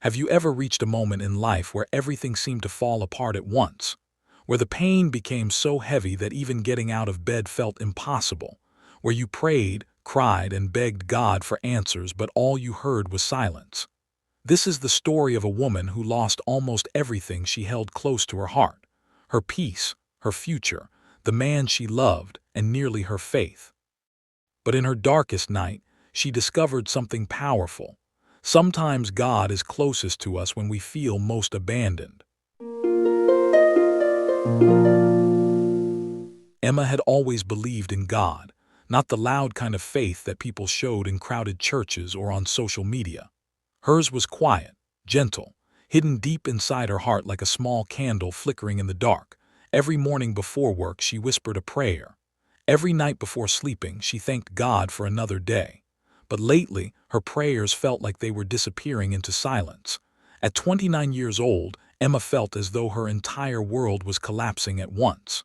Have you ever reached a moment in life where everything seemed to fall apart at once? Where the pain became so heavy that even getting out of bed felt impossible? Where you prayed, cried, and begged God for answers, but all you heard was silence? This is the story of a woman who lost almost everything she held close to her heart: her peace, her future, the man she loved, and nearly her faith. But in her darkest night, she discovered something powerful. Sometimes God is closest to us when we feel most abandoned. Emma had always believed in God, not the loud kind of faith that people showed in crowded churches or on social media. Hers was quiet, gentle, hidden deep inside her heart like a small candle flickering in the dark. Every morning before work, she whispered a prayer. Every night before sleeping, she thanked God for another day. But lately, her prayers felt like they were disappearing into silence. At 29 years old, Emma felt as though her entire world was collapsing at once.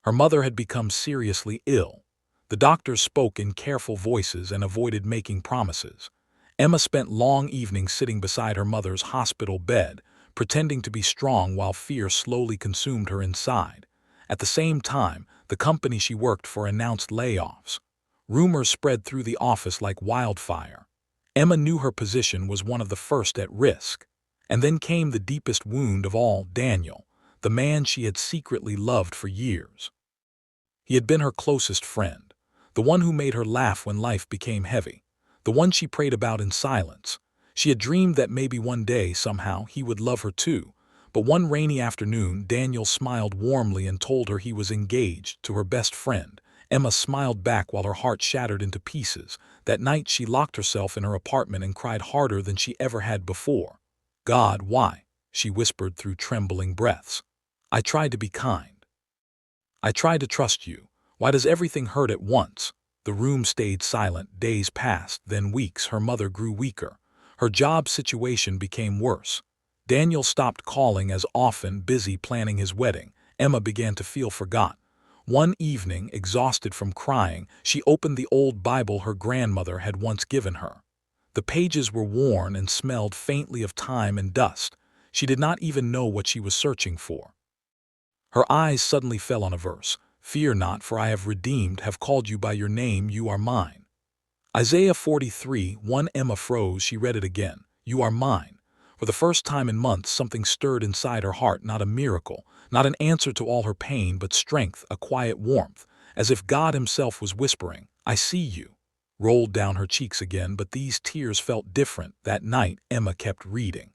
Her mother had become seriously ill. The doctors spoke in careful voices and avoided making promises. Emma spent long evenings sitting beside her mother's hospital bed, pretending to be strong while fear slowly consumed her inside. At the same time, the company she worked for announced layoffs. Rumors spread through the office like wildfire. Emma knew her position was one of the first at risk. And then came the deepest wound of all: Daniel, the man she had secretly loved for years. He had been her closest friend, the one who made her laugh when life became heavy, the one she prayed about in silence. She had dreamed that maybe one day, somehow, he would love her too. But one rainy afternoon, Daniel smiled warmly and told her he was engaged to her best friend. Emma smiled back while her heart shattered into pieces. That night she locked herself in her apartment and cried harder than she ever had before. "God, why?" she whispered through trembling breaths. "I tried to be kind. I tried to trust you. Why does everything hurt at once?" The room stayed silent. Days passed, then weeks. Her mother grew weaker. Her job situation became worse. Daniel stopped calling as often, busy planning his wedding. Emma began to feel forgotten. One evening, exhausted from crying, she opened the old Bible her grandmother had once given her. The pages were worn and smelled faintly of time and dust. She did not even know what she was searching for. Her eyes suddenly fell on a verse: "Fear not, for I have redeemed, have called you by your name, you are mine." Isaiah 43:1. Emma froze. She read it again. "You are mine." For the first time in months, something stirred inside her heart, not a miracle, not an answer to all her pain, but strength, a quiet warmth, as if God himself was whispering, "I see you," rolled down her cheeks again, but these tears felt different. That night, Emma kept reading.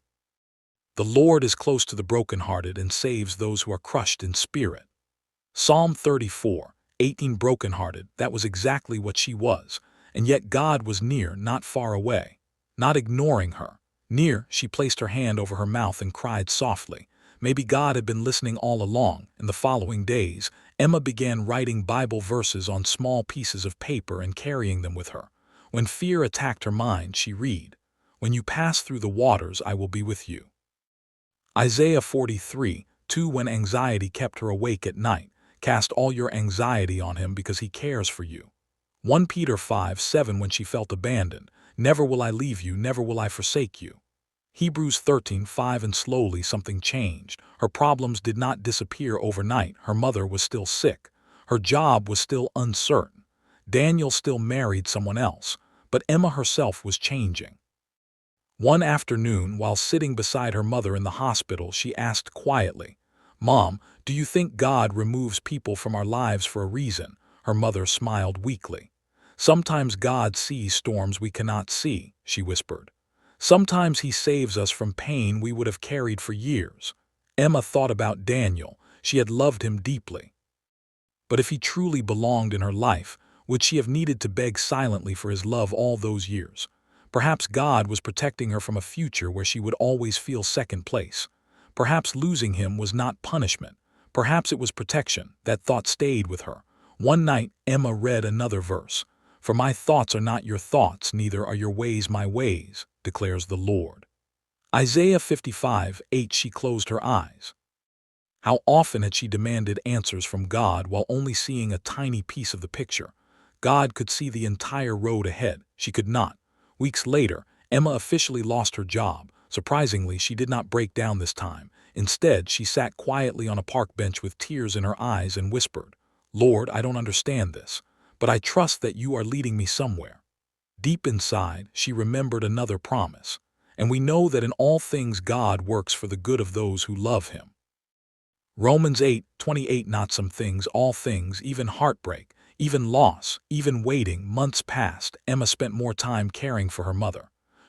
"The Lord is close to the brokenhearted and saves those who are crushed in spirit." Psalm 34:18. Brokenhearted, that was exactly what she was. And yet God was near, not far away, not ignoring her. Near, she placed her hand over her mouth and cried softly. Maybe God had been listening all along. In the following days, Emma began writing Bible verses on small pieces of paper and carrying them with her. When fear attacked her mind, she read, "When you pass through the waters, I will be with you." Isaiah 43:2. When anxiety kept her awake at night, cast all your anxiety on him because he cares for you. 1 Peter 5:7. When she felt abandoned, "Never will I leave you, never will I forsake you." Hebrews 13:5. And slowly something changed. Her problems did not disappear overnight. Her mother was still sick. Her job was still uncertain. Daniel still married someone else. But Emma herself was changing. One afternoon, while sitting beside her mother in the hospital, she asked quietly, "Mom, do you think God removes people from our lives for a reason?" Her mother smiled weakly. "Sometimes God sees storms we cannot see," she whispered. "Sometimes he saves us from pain we would have carried for years." Emma thought about Daniel. She had loved him deeply. But if he truly belonged in her life, would she have needed to beg silently for his love all those years? Perhaps God was protecting her from a future where she would always feel second place. Perhaps losing him was not punishment. Perhaps it was protection. That thought stayed with her. One night, Emma read another verse. "For my thoughts are not your thoughts, neither are your ways my ways, declares the Lord." Isaiah 55:8. She closed her eyes. How often had she demanded answers from God while only seeing a tiny piece of the picture? God could see the entire road ahead. She could not. Weeks later, Emma officially lost her job. Surprisingly, she did not break down this time. Instead, she sat quietly on a park bench with tears in her eyes and whispered, "Lord, I don't understand this, but I trust that you are leading me somewhere." Deep inside, she remembered another promise, and we know that in all things God works for the good of those who love him. Romans 8:28. Not some things, all things, even heartbreak, even loss, even waiting. Months passed. Emma spent more time caring for her mother.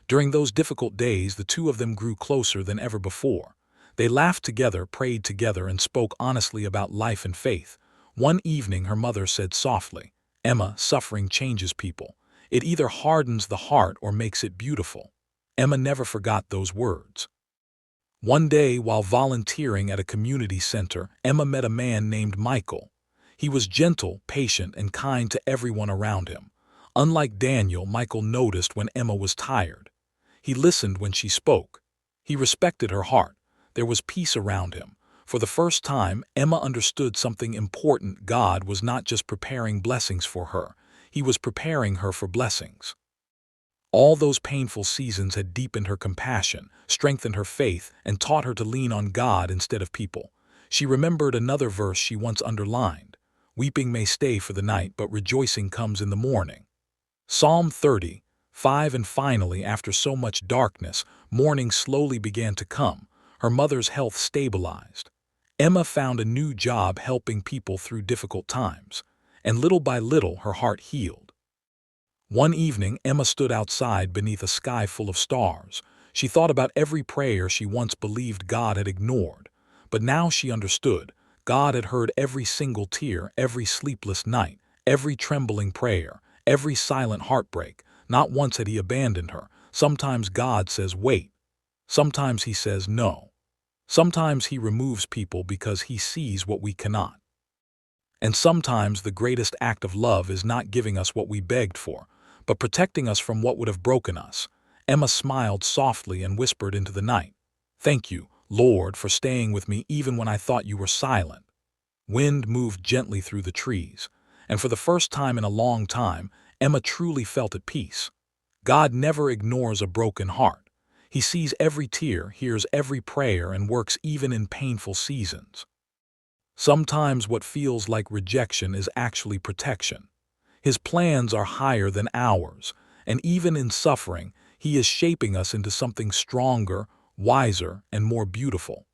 During those difficult days, the two of them grew closer than ever before. They laughed together, prayed together, and spoke honestly about life and faith. One evening, her mother said softly, "Emma, suffering changes people. It either hardens the heart or makes it beautiful." Emma never forgot those words. One day, while volunteering at a community center, Emma met a man named Michael. He was gentle, patient, and kind to everyone around him. Unlike Daniel, Michael noticed when Emma was tired. He listened when she spoke. He respected her heart. There was peace around him. For the first time, Emma understood something important. God was not just preparing blessings for her. He was preparing her for blessings. All those painful seasons had deepened her compassion, strengthened her faith, and taught her to lean on God instead of people. She remembered another verse she once underlined: "Weeping may stay for the night, but rejoicing comes in the morning." Psalm 30:5. And finally, after so much darkness, morning slowly began to come. Her mother's health stabilized. Emma found a new job helping people through difficult times, and little by little her heart healed. One evening, Emma stood outside beneath a sky full of stars. She thought about every prayer she once believed God had ignored. But now she understood. God had heard every single tear, every sleepless night, every trembling prayer, every silent heartbreak. Not once had he abandoned her. Sometimes God says wait. Sometimes he says no. Sometimes he removes people because he sees what we cannot. And sometimes the greatest act of love is not giving us what we begged for, but protecting us from what would have broken us. Emma smiled softly and whispered into the night, "Thank you, Lord, for staying with me even when I thought you were silent." Wind moved gently through the trees, and for the first time in a long time, Emma truly felt at peace. God never ignores a broken heart. He sees every tear, hears every prayer, and works even in painful seasons. Sometimes what feels like rejection is actually protection. His plans are higher than ours, and even in suffering, he is shaping us into something stronger, wiser, and more beautiful.